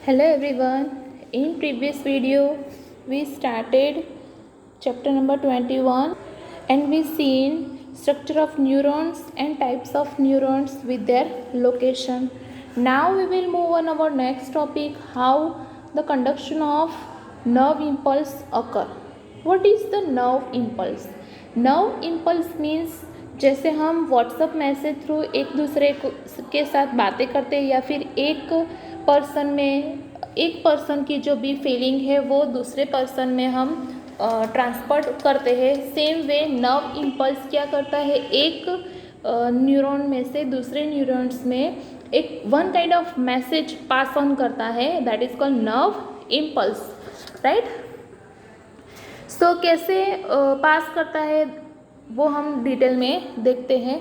Hello everyone. In previous video we started chapter number 21 and we seen structure of neurons and types of neurons with their location. Now we will move on our next topic, how the conduction of nerve impulse occur. What is the nerve impulse? Nerve impulse means जैसे हम WhatsApp message through एक दूसरे के साथ बातें करते हैं या फिर एक पर्सन की जो भी फीलिंग है वो दूसरे पर्सन में हम ट्रांसफर करते हैं, सेम वे नर्व इम्पल्स क्या करता है, एक न्यूरॉन में से दूसरे न्यूरॉन्स में एक one kind of message pass on करता है, that is called nerve impulse, right. So कैसे पास करता है वो हम डिटेल में देखते हैं।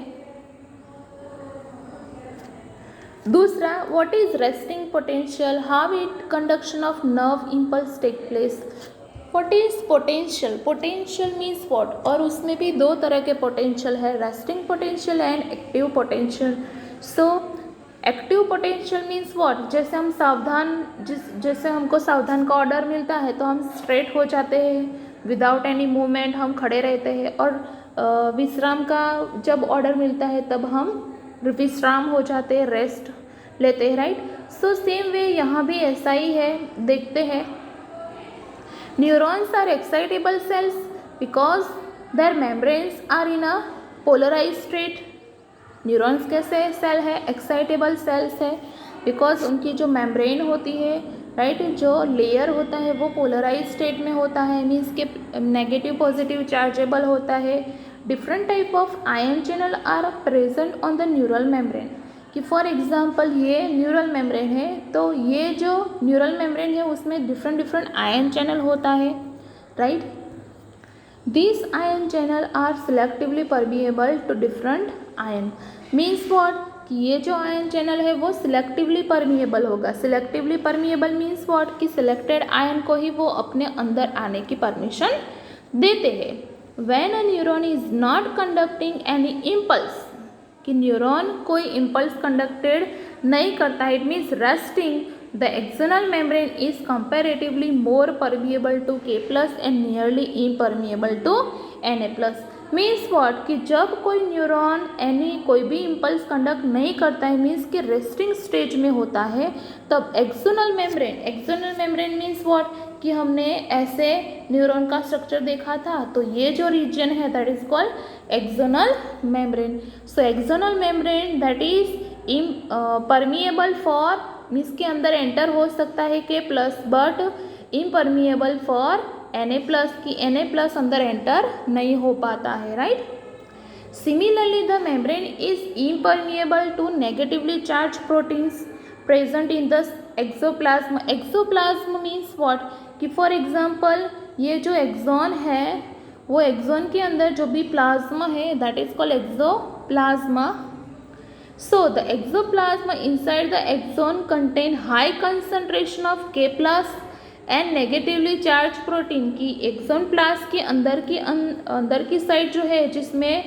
दूसरा, what is resting potential, how it conduction of nerve impulse take place. What is potential, potential means what, और उसमें भी दो तरह के पोटेंशियल है, resting potential and active potential. So active potential means what, जैसे हम जैसे हमको सावधान का ऑर्डर मिलता है तो हम स्ट्रेट हो जाते हैं, विदाउट एनी मूवमेंट हम खड़े रहते हैं, और विश्राम का जब ऑर्डर मिलता है तब हम विश्राम हो जाते हैं, रेस्ट लेते हैं, राइट। सो सेम वे यहाँ भी ऐसा ही है, देखते हैं। Neurons are excitable cells because their membranes are in a polarise state. Neurons कैसे सेल है, एक्साइटेबल सेल्स है बिकॉज उनकी जो मेम्ब्रेन होती है, राइट, जो लेयर होता है वो पोलराइज स्टेट में होता है, मीन्स के नेगेटिव पॉजिटिव चार्जेबल होता है। Different type of ion channel are present on the neural membrane, कि फॉर एग्जांपल ये न्यूरल मेम्ब्रेन है तो ये जो न्यूरल मेम्ब्रेन है उसमें डिफरेंट आयन चैनल होता है, right. This ion channel are selectively permeable to different ion, means what, कि ये जो आयन चैनल है वो सिलेक्टिवली परमिएबल होगा। सिलेक्टिवली परमिएबल मीन्स व्हाट, कि सिलेक्टेड आयन को ही वो अपने अंदर आने की परमिशन देते हैं। When a neuron is not conducting any impulse, कि न्यूरॉन कोई इम्पल्स कंडक्टेड नहीं करता है, it means resting, the external membrane is comparatively more permeable to K+ and nearly impermeable to Na+। Means what, कि जब कोई न्यूरॉन कोई भी इम्पल्स कंडक्ट नहीं करता है, मीन्स कि रेस्टिंग स्टेज में होता है, तब एक्सटर्नल मेम्ब्रेन मीन्स व्हाट, कि हमने ऐसे न्यूरॉन का स्ट्रक्चर देखा था, तो ये जो रीजन है that is called external membrane. So external membrane that is permeable for, means के अंदर एंटर हो सकता है K+, but impermeable for Na+, की Na+ अंदर एंटर नहीं हो पाता है, right. Similarly the membrane is impermeable to negatively charge proteins present in the axoplasm. Axoplasm means what, कि फॉर एग्जांपल ये जो एक्सॉन है वो एक्सॉन के अंदर जो भी प्लाज्मा है that is called exoplasma. So the exoplasma inside the axon contain high concentration of K+ and negatively charge protein, की एक्सॉन प्लास के अंदर की साइड जो है जिसमें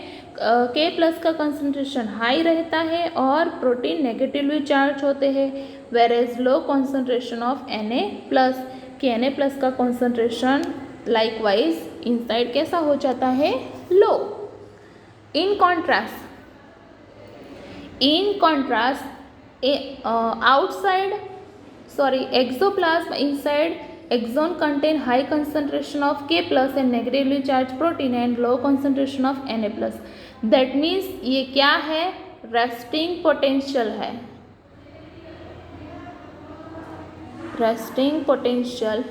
K+ का कंसंट्रेशन हाई रहता है और प्रोटीन नेगेटिवली चार्ज होते हैं, where as low concentration of Na+, कि Na+ का कंसंट्रेशन लाइकवाइज इनसाइड कैसा हो जाता है, low. In contrast exoplasm inside exon contain high concentration of K+ and negatively charged protein and low concentration of Na+. That means ये क्या है, resting potential है, resting potential।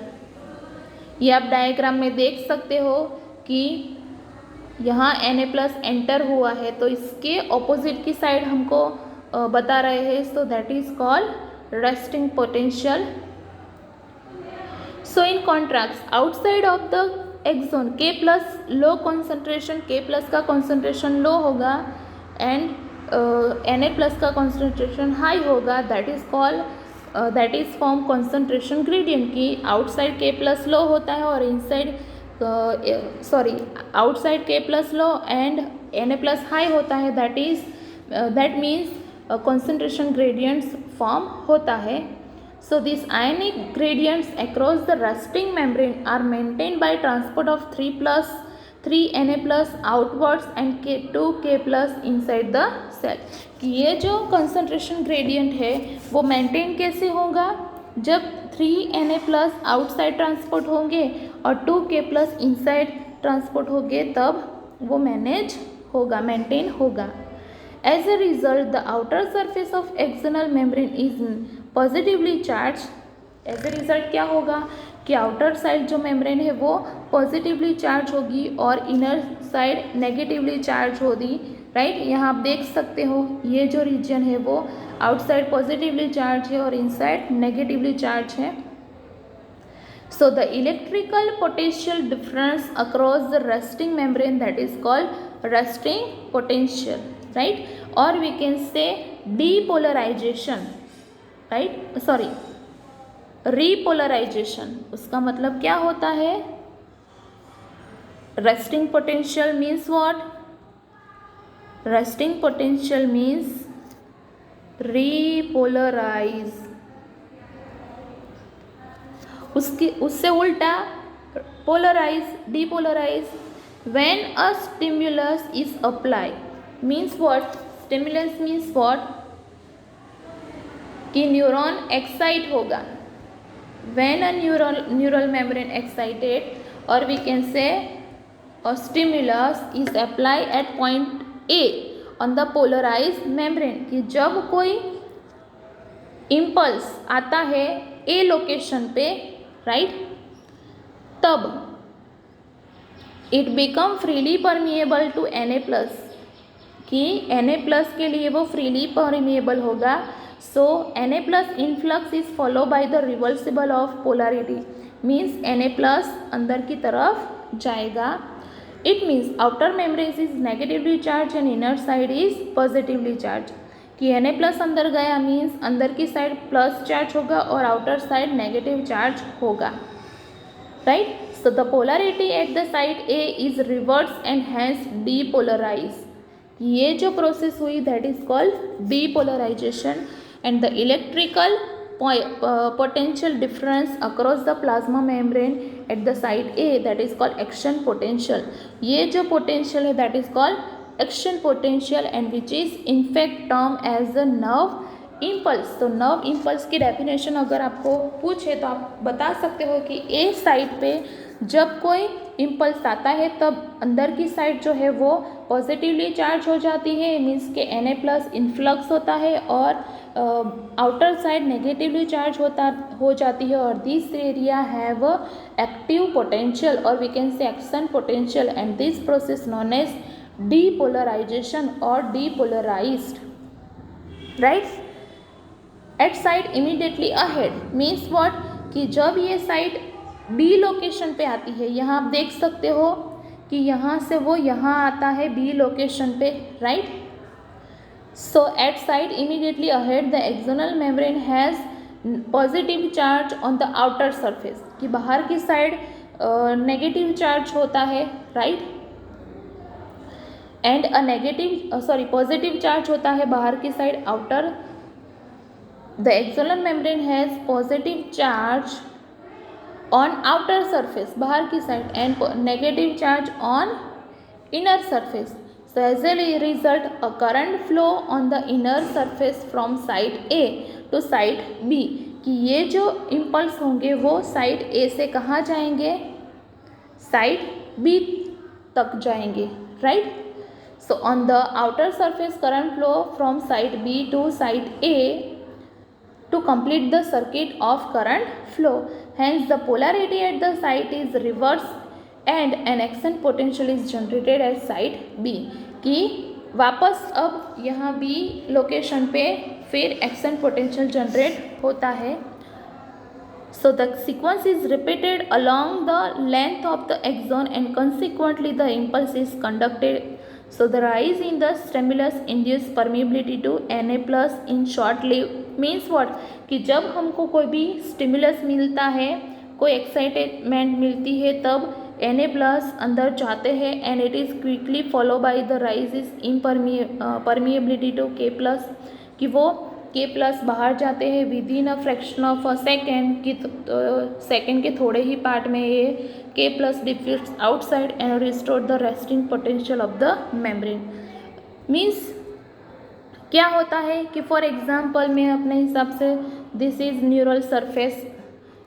ये आप डायग्राम में देख सकते हो कि यहाँ Na+ एंटर हुआ है तो इसके ऑपोजिट की साइड हमको बता रहे हैं, so that is called resting potential. So in contrast outside of the axon K+ low concentration, K+ का कंसंट्रेशन लो होगा एंड Na+ का कंसंट्रेशन हाई होगा, that is form concentration gradient, की आउटसाइड K+ लो होता है और inside outside K+ low and Na+ high होता है, that means concentration gradients form होता है। So these ionic gradients across the resting membrane are maintained by transport of 3 Na+ outwards and 2K+ inside the cell. कि ये जो concentration gradient है वो maintain कैसे होगा? जब 3Na+ आउटसाइड ट्रांसपोर्ट होंगे और 2K+ इनसाइड ट्रांसपोर्ट होंगे तब वो मैनेज होगा, मेंटेन होगा. As a result, the outer surface of external membrane is positively charged. As a result क्या होगा कि आउटर साइड जो मेम्ब्रेन है वो पॉजिटिवली चार्ज होगी और इनर साइड नेगेटिवली चार्ज होगी. राइट, यहाँ आप देख सकते हो ये जो रीजन है वो आउटसाइड पॉजिटिवली चार्ज है और इनसाइड नेगेटिवली चार्ज है. So the electrical potential difference across the resting membrane, that is called resting potential, right? Or we can say depolarization, right? Sorry, repolarization. उसका मतलब क्या होता है? Resting potential means what? Resting potential means repolarize. उससे उल्टा polarize, depolarize. When a stimulus is applied, means what? Stimulus means what? कि neuron excite होगा. When a neural membrane excited, or we can say a stimulus is applied at point A on the polarized membrane. कि जब कोई impulse आता है A location पे, right, तब it become freely permeable to Na+, कि Na+ के लिए वो फ्रीली परमिएबल होगा. So Na+ influx is follow by the reversible of polarity, means Na+ अंदर की तरफ जाएगा. It means outer membrane is negatively charge and inner side is positively charge. कि Na+ अंदर गया मीन्स अंदर की साइड प्लस चार्ज होगा और आउटर साइड नेगेटिव चार्ज होगा. Right, so the polarity at the side A is reverse and hence depolarise. ये जो प्रोसेस हुई that is called depolarisation. And the electrical potential difference across the plasma membrane at the site A, that is called action potential. ये जो potential है that is called action potential and which is in fact termed as a nerve impulse. तो nerve impulse की definition अगर आपको पूछे तो आप बता सकते हो कि A साइड पे जब कोई इम्पल्स आता है तब अंदर की साइड जो है वो पॉजिटिवली चार्ज हो जाती है, मीन्स के Na+ इन्फ्लक्स होता है और आउटर साइड नेगेटिवली चार्ज हो जाती है. और this area have active potential और we can say action potential and this process known as depolarization और depolarized. Right, at side immediately ahead means what, कि जब ये साइड B लोकेशन पे आती है, यहाँ आप देख सकते हो कि यहाँ से वो यहाँ आता है B लोकेशन पे. Right, so at side immediately ahead the external membrane has positive charge on the outer surface. कि बाहर की साइड नेगेटिव चार्ज होता है. राइट, एंड पॉजिटिव चार्ज होता है बाहर की side outer. The external membrane has positive charge on outer surface बाहर की side and negative charge on inner surface. So as a result a current flow on the inner surface from site A to site B. कि ये जो impulse होंगे वो site A से कहाँ जाएंगे? site B तक जाएंगे. right, so on the outer surface current flow from site B to site A to complete the circuit of current flow. Hence the polarity at the site is reversed and an action potential is generated at site B. कि वापस अब यहाँ B location पे फिर action potential generate होता है. So the sequence is repeated along the length of the axon and consequently the impulse is conducted. So the rise in the stimulus induced permeability to Na+ in short lived means what, कि जब हमको कोई भी stimulus मिलता है, कोई excitement मिलती है तब Na+ अंदर जाते हैं and it is quickly follow by the rise in permeability to K+, कि वो के प्लस बाहर जाते हैं within a fraction of a second की सेकेंड के थोड़े ही पार्ट में ये K plus diffuse outside and restore the resting potential of the membrane. Means क्या होता है कि फॉर एग्जांपल मैं अपने हिसाब से this is neural surface,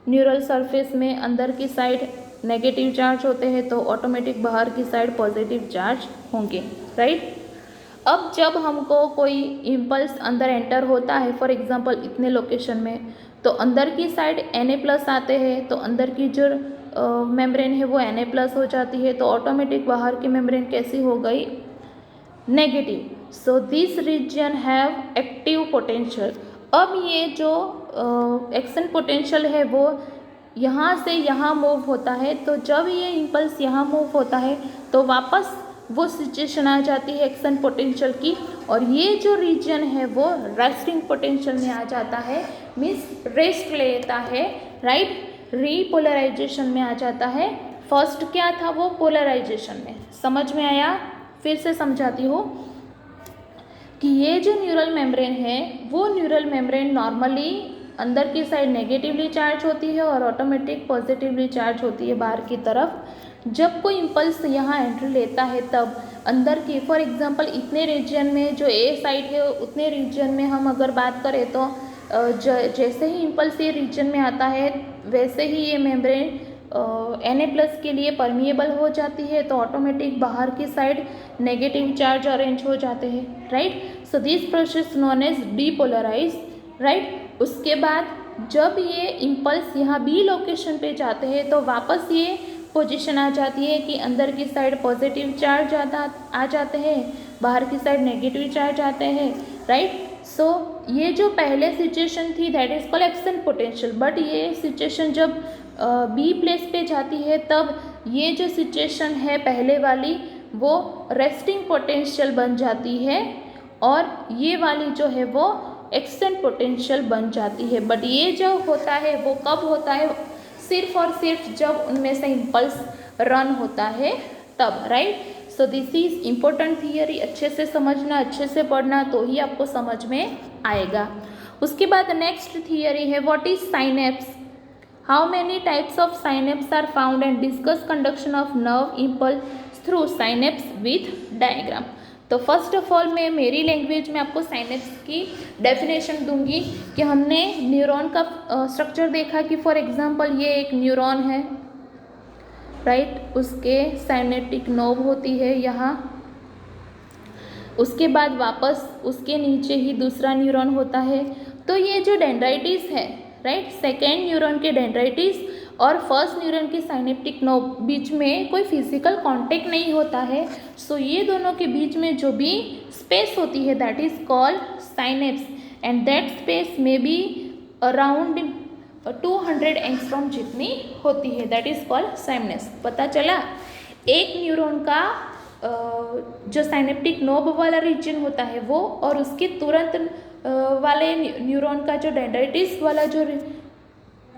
neural surface में अंदर की साइड नेगेटिव चार्ज होते हैं तो ऑटोमेटिक बाहर की साइड पॉजिटिव चार्ज होंगे, राइट। अब जब हमको कोई इम्पल्स अंदर एंटर होता है फॉर एग्जांपल इतने लोकेशन में, तो अंदर की साइड Na+ आते हैं तो अंदर की जो मेम्ब्रेन है वो Na+ हो जाती है, तो ऑटोमेटिक बाहर की मेम्ब्रेन कैसी हो गई, negative. So this region have active potential. अब ये जो एक्शन पोटेंशियल है वो यहाँ से यहाँ मूव होता है, तो जब ये इम्पल्स यहाँ मूव होता है तो वापस वो सिचुएशन आ जाती है एक्शन पोटेंशियल की, और ये जो रीजन है वो रेस्टिंग पोटेंशियल में आ जाता है, मीन्स रेस्ट लेता है, राइट, रीपोलराइजेशन में आ जाता है। फर्स्ट क्या था वो पोलराइजेशन में, समझ में आया। फिर से समझाती हूँ कि ये जो न्यूरल मेम्ब्रेन है वो न्यूरल मेम्ब्रेन नॉर्मली अंदर की साइड नेगेटिवली चार्ज होती है और ऑटोमेटिक पॉजिटिवली चार्ज होती है बाहर की तरफ। जब कोई इम्पल्स यहाँ एंट्री लेता है तब अंदर की फॉर एग्जांपल इतने रीजन में जो ए साइड है उतने रीजन में हम अगर बात करें तो जैसे ही इम्पल्स ये रीजन में आता है वैसे ही ये मेम्ब्रेन Na+ के लिए परमिएबल हो जाती है, तो ऑटोमेटिक बाहर की साइड नेगेटिव चार्ज अरेंज हो जाते हैं, right. So this process known as depolarise, right. उसके बाद जब ये इम्पल्स यहाँ बी लोकेशन पे जाते हैं तो वापस ये पोजीशन आ जाती है कि अंदर की साइड पॉजिटिव चार्ज आ जाते हैं, बाहर की साइड नेगेटिव चार्ज आते हैं, राइट। सो ये जो पहले सिचुएशन थी that is called action potential, but ये सिचुएशन जब बी प्लेस पे जाती है तब ये जो सिचुएशन है पहले वाली वो रेस्टिंग पोटेंशियल बन जाती है और ये वाली जो है वो एक्शन पोटेंशियल बन जाती है। बट ये जो होता है वो कब होता है, सिर्फ और सिर्फ जब उनमें से इम्पल्स रन होता है तब, right. So this is important theory, अच्छे से समझना, अच्छे से पढ़ना तो ही आपको समझ में आएगा। उसके बाद नेक्स्ट थियरी है what is synapse, how many types of synapse are found and discuss conduction of nerve impulse through synapse with diagram. तो फर्स्ट ऑफ ऑल मैं मेरी लैंग्वेज में आपको साइनेप्स की डेफिनेशन दूंगी कि हमने न्यूरॉन का स्ट्रक्चर देखा कि फॉर एग्जांपल ये एक न्यूरॉन है, राइट, उसके साइनेप्टिक नोब होती है यहाँ, उसके बाद वापस उसके नीचे ही दूसरा न्यूरॉन होता है। तो ये जो डेंड्राइटिस है, राइट, सेकेंड न्यूरॉन के डेंड्राइटिस और फर्स्ट न्यूरॉन की साइनेप्टिक नोब बीच में कोई फिजिकल कांटेक्ट नहीं होता है। सो ये दोनों के बीच में जो भी स्पेस होती है that is called synapse and that space में बी अराउंड 200 एंगस्ट्रॉम जितनी होती है, दैट इज कॉल्ड साइनेप्स। पता चला, एक न्यूरॉन का जो साइनेप्टिक नोब वाला रीजन होता है वो और उसके तुरंत वाले न्यूरॉन का जो डेंड्राइटिस वाला जो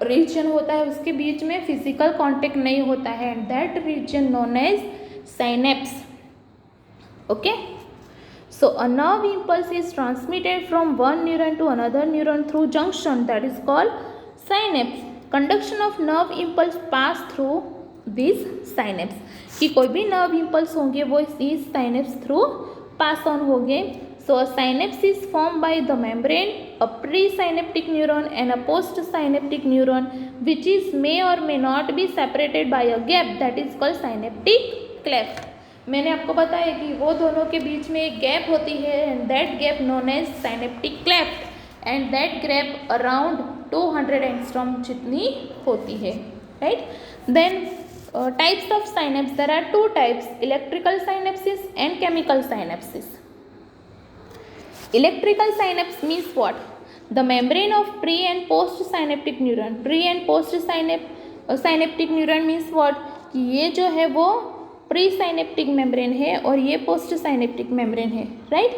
रीजन होता है उसके बीच में फिजिकल कांटेक्ट नहीं होता है and that reason known as synapse. Okay, so a nerve impulse is transmitted from one neuron to another neuron through junction that is called synapse. Conduction of nerve impulse pass through this synapse, कि कोई भी nerve impulse होंगे वो इस synapse through pass on होंगे। So a synapse is formed by the membrane, a presynaptic neuron and a postsynaptic neuron which is may or may not be separated by a gap that is called synaptic cleft। मैंने आपको बताया कि वो दोनों के बीच में एक gap होती है and that gap known as synaptic cleft and that gap around 200 angstrom जितनी होती है, right। Then types of synapse, there are two types, electrical synapses and chemical synapses। Electrical synapse means what? The membrane of pre and post synaptic neuron. Pre and post synaptic neuron means what? कि ये जो है वो pre synaptic membrane है और ये post synaptic membrane है, right.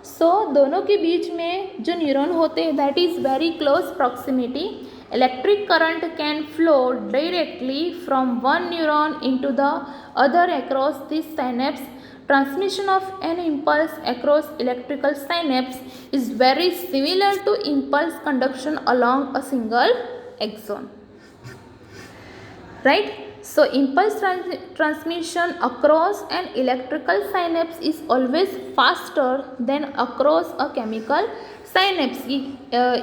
सो दोनों के बीच में जो न्यूरॉन होते हैं that is very close proximity. Electric current can flow directly from one neuron into the other across this synapse Transmission of an impulse across electrical synapse is very similar to impulse conduction along a single axon. Right? So impulse transmission across an electrical synapse is always faster than across a chemical synapse.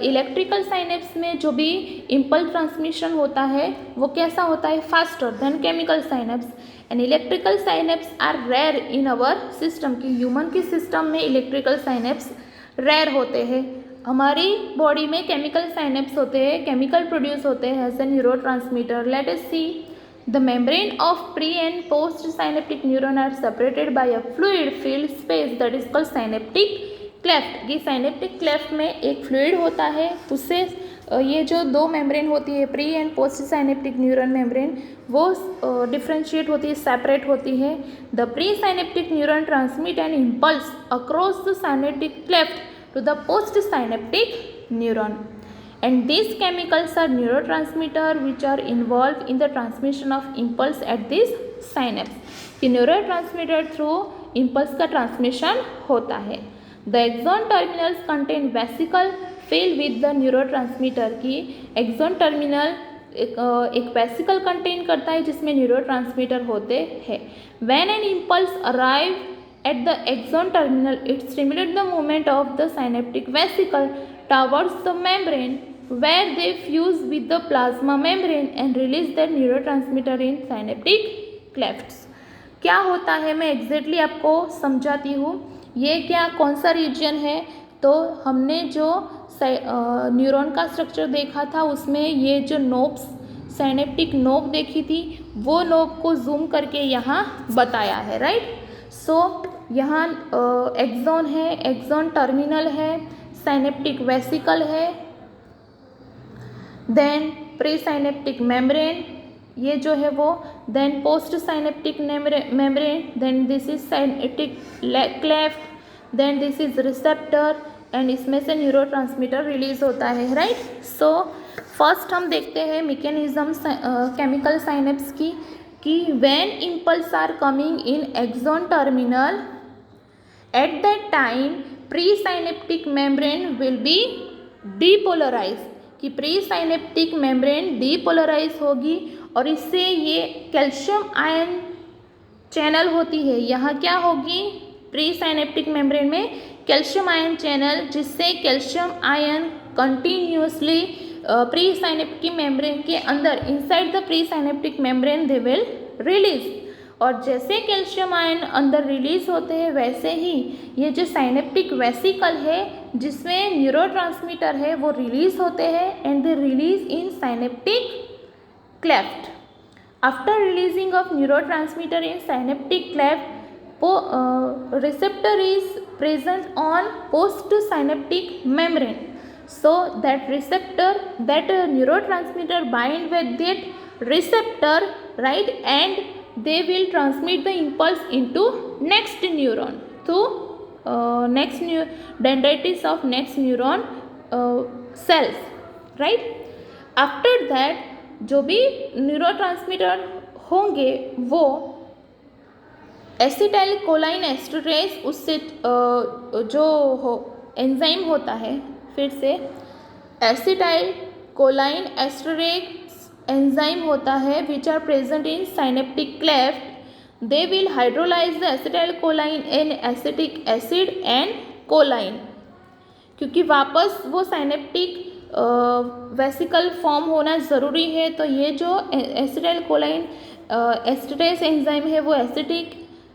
Electrical synapse में जो भी impulse transmission होता है वो कैसा होता है, faster than chemical synapse. And electrical synapse are rare in our system. कि ह्यूमन के सिस्टम में इलेक्ट्रिकल साइनेप्स रेयर होते हैं. हमारी बॉडी में केमिकल साइनेप्स होते हैं, केमिकल प्रोड्यूस होते हैं as a neurotransmitter. Let us see. The membrane of pre and post synaptic neuron are separated by a fluid filled space that is called synaptic cleft. ये synaptic cleft में एक fluid होता है, उससे ये जो दो मेम्ब्रेन होती है pre and post synaptic neuron membrane, वो डिफ्रेंशिएट होती है, सेपरेट होती है. The presynaptic neuron transmit an impulse across the synaptic cleft to the post synaptic neuron. And these chemicals are neurotransmitter which are involved in the transmission of impulse at this synapse. कि neurotransmitter through impulse का transmission होता है. The axon terminals contain vesicle filled with the neurotransmitter. की axon terminal एक vesicle contain करता है जिसमें neurotransmitter होते हैं. When an impulse arrive at the axon terminal, it stimulates the movement of the synaptic vesicle towards the membrane where they fuse with the plasma membrane and release the neurotransmitter in synaptic clefts. क्या होता है मैं exactly आपको समझाती हूँ. ये क्या कौन सा रीजन है, तो हमने जो न्यूरॉन का स्ट्रक्चर देखा था उसमें ये जो नोब्स साइनेप्टिक नोब देखी थी वो नोब को जूम करके यहाँ बताया है. राइट. सो यहाँ एक्सॉन है, एक्सॉन टर्मिनल है, साइनेप्टिक वेसिकल है, देन प्री साइनेप्टिक मेम्ब्रेन ये जो है वो, then postsynaptic membrane, then this is synaptic cleft, then this is receptor and इसमें से न्यूरोट्रांसमीटर रिलीज होता है. राइट. सो फर्स्ट हम देखते हैं मैकेनिज्म केमिकल साइनेप्स की, कि when impulse are coming in axon terminal at that time presynaptic membrane will be depolarise. कि प्री साइनेप्टिक मेम्ब्रेन डीपोलराइज होगी और इससे ये कैल्शियम आयन चैनल होती है. यहाँ क्या होगी, प्री साइनेप्टिक मेम्ब्रेन में कैल्शियम आयन चैनल, जिससे calcium ion continuously pre synaptic membrane के अंदर inside the presynaptic membrane they will release. और जैसे कैल्शियम आयन अंदर रिलीज होते हैं वैसे ही ये जो साइनेप्टिक वेसिकल है जिसमें न्यूरोट्रांसमीटर है वो रिलीज होते हैं and they release in synaptic cleft. After releasing of neurotransmitter in synaptic cleft, receptor is present on post synaptic membrane. So that receptor, that neurotransmitter bind with that receptor, right, and they will transmit the impulse into next neuron through dendrites of next neuron cells. right. After that जो भी neurotransmitter होंगे वो acetyl choline esterase उससे जो enzyme होता है, फिर से एसिटाइल कोलाइन एस्टरेज एंजाइम होता है which are present in synaptic cleft. They will hydrolyse the acetylcholine in acetic acid and choline. क्योंकि वापस वो साइनेप्टिक वेसिकल फॉर्म होना ज़रूरी है, तो ये जो एसिटाइल कोलाइन एस्टरेज एंजाइम है वो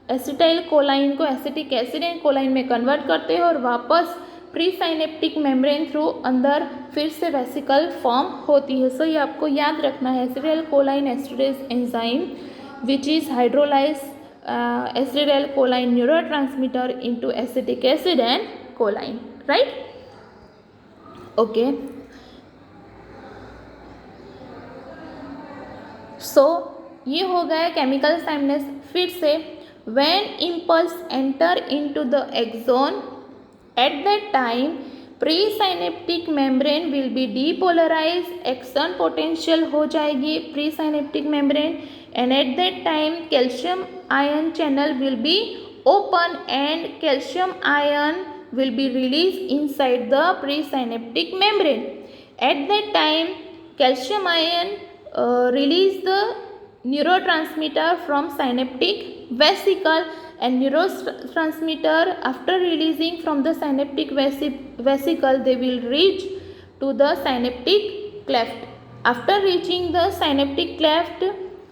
एसिटाइल कोलाइन को एसिटिक एसिड एंड कोलाइन में कन्वर्ट करते हैं और वापस प्री साइनेप्टिक मेम्ब्रेन थ्रू अंदर फिर से वेसिकल फॉर्म होती है. सो ये आपको याद रखना है, acetyl choline esterase enzyme which is hydrolyse acetyl choline neurotransmitter into acetic acid and choline. Right. Okay. So ये हो गया केमिकल साइनेप्स. फिर से when impulse enter into the axon, at that time presynaptic membrane will be depolarized, axon potential हो जाएगी presynaptic membrane, and at that time calcium ion channel will be open and calcium ion will be released inside the presynaptic membrane. At that time, calcium ion release the neurotransmitter from synaptic vesicle, and neurotransmitter after releasing from the synaptic vesicle they will reach to the synaptic cleft. After reaching the synaptic cleft,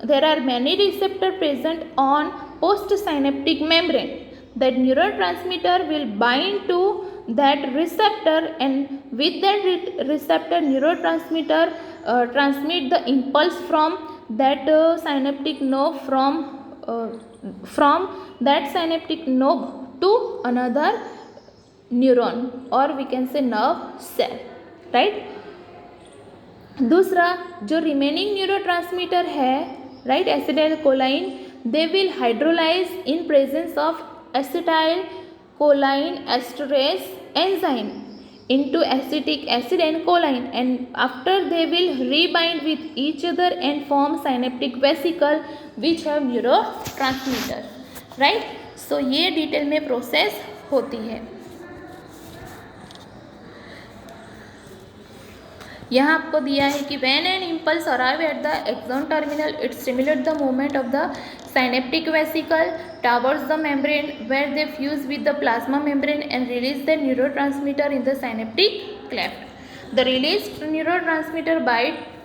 there are many receptors present on postsynaptic membrane. That neurotransmitter will bind to that receptor, and with that receptor neurotransmitter transmit the impulse from that synaptic node from that synaptic node to another neuron, or we can say nerve cell, right. दूसरा जो remaining neurotransmitter है, right, acetyl कोलाइन, they will hydrolyse in presence of acetyl choline esterase enzyme into acetic acid and choline, and after they will rebind with each other and form synaptic vesicle which have neurotransmitter, right. so ये detail में process होती है. यहाँ आपको दिया है कि when an impulse arrive at the axon terminal, it stimulate the movement of the synaptic vesicle towards the membrane where they fuse with the plasma membrane and release the neurotransmitter in the synaptic cleft. The released neurotransmitter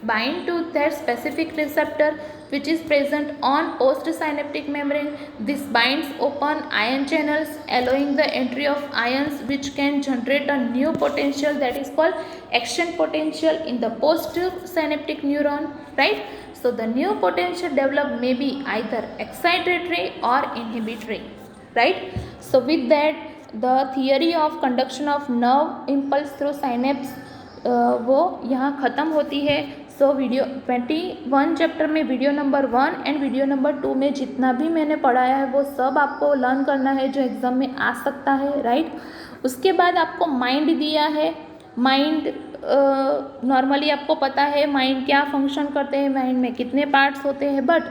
bind to that specific receptor which is present on postsynaptic membrane. This binds open ion channels, allowing the entry of ions which can generate a new potential that is called action potential in the postsynaptic neuron, right. So the new potential developed may be either excitatory or inhibitory, right. So with that the theory of conduction of nerve impulse through synapse वो यहाँ ख़त्म होती है. So video 21 chapter में video number 1 and video number 2 में जितना भी मैंने पढ़ाया है वो सब आपको लर्न करना है जो एग्ज़ाम में आ सकता है, राइट. उसके बाद आपको माइंड दिया है. माइंड नॉर्मली आपको पता है माइंड क्या फंक्शन करते हैं, माइंड में कितने पार्ट्स होते हैं, बट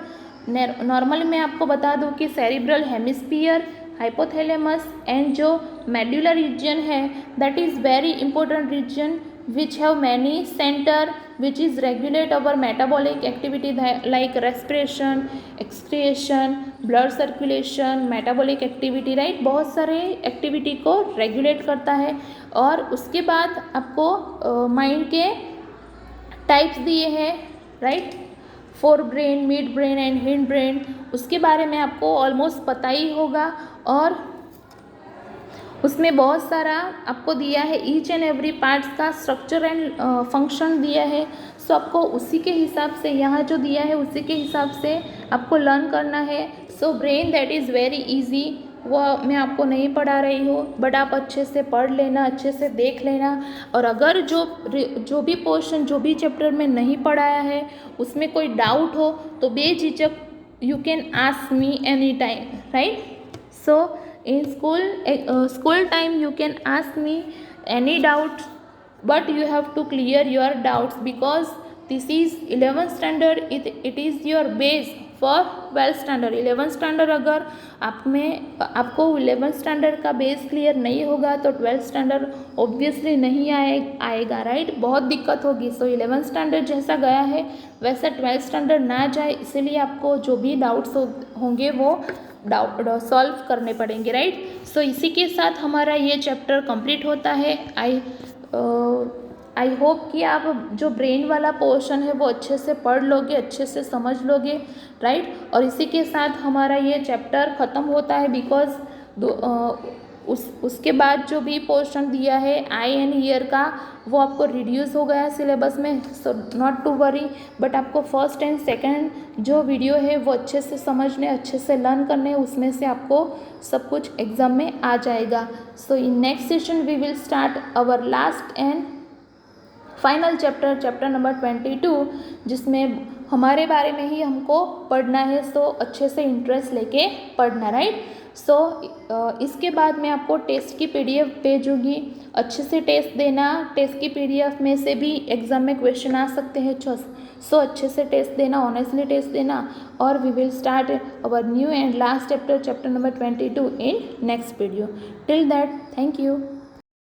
नॉर्मली मैं आपको बता दूं कि सेरिब्रल हेमिस्फीयर, हाइपोथैलेमस एंड जो मेडुलर रीजन है that is very important region which have many center which is regulate our metabolic activity like respiration, excretion, blood circulation, metabolic activity, right. बहुत सारे activity को रेगुलेट करता है. और उसके बाद आपको माइंड के टाइप्स दिए हैं, right. Fore brain, mid brain and hind brain, उसके बारे में आपको ऑलमोस्ट पता ही होगा. और उसमें बहुत सारा आपको दिया है, ईच एंड एवरी पार्ट्स का स्ट्रक्चर एंड फंक्शन दिया है. सो आपको उसी के हिसाब से यहाँ जो दिया है उसी के हिसाब से आपको लर्न करना है. So brain that is very easy, वो मैं आपको नहीं पढ़ा रही हूँ, बट आप अच्छे से पढ़ लेना, अच्छे से देख लेना. और अगर जो भी पोर्शन, जो भी चैप्टर में नहीं पढ़ाया है उसमें कोई डाउट हो तो बेझिझक you can ask me any time, right. So in school time you can ask me any doubt, but you have to clear your doubts because this is 11th standard. It is your base for 12th standard. 11th standard अगर आपको 11th standard का base clear नहीं होगा तो 12th standard obviously नहीं आएगा, right. बहुत दिक्कत होगी. सो 11th standard जैसा गया है वैसा 12th standard ना जाए, इसीलिए आपको जो भी डाउट्स होंगे वो सॉल्व करने पड़ेंगे, राइट. सो इसी के साथ हमारा ये चैप्टर कंप्लीट होता है. आई होप कि आप जो ब्रेन वाला पोर्शन है वो अच्छे से पढ़ लोगे, अच्छे से समझ लोगे, राइट. और इसी के साथ हमारा ये चैप्टर ख़त्म होता है बिकॉज उसके बाद जो भी पोर्शन दिया है आई एंड ईयर का वो आपको रिड्यूस हो गया सिलेबस में. So not to worry, but आपको फर्स्ट एंड सेकंड जो वीडियो है वो अच्छे से समझने, अच्छे से लर्न करने, उसमें से आपको सब कुछ एग्ज़ाम में आ जाएगा. So in next session we will start our last and final chapter number 22, जिसमें हमारे बारे में ही हमको पढ़ना है. सो अच्छे से इंटरेस्ट लेके पढ़ना, राइट. सो इसके बाद मैं आपको टेस्ट की PDF भेजूँगी, अच्छे से टेस्ट देना। टेस्ट की PDF में से भी एग्ज़ाम में क्वेश्चन आ सकते हैं, सो अच्छे से टेस्ट देना, ऑनेस्टली टेस्ट देना। और we will start our new and last chapter, chapter number 22 in next video. Till that, thank you.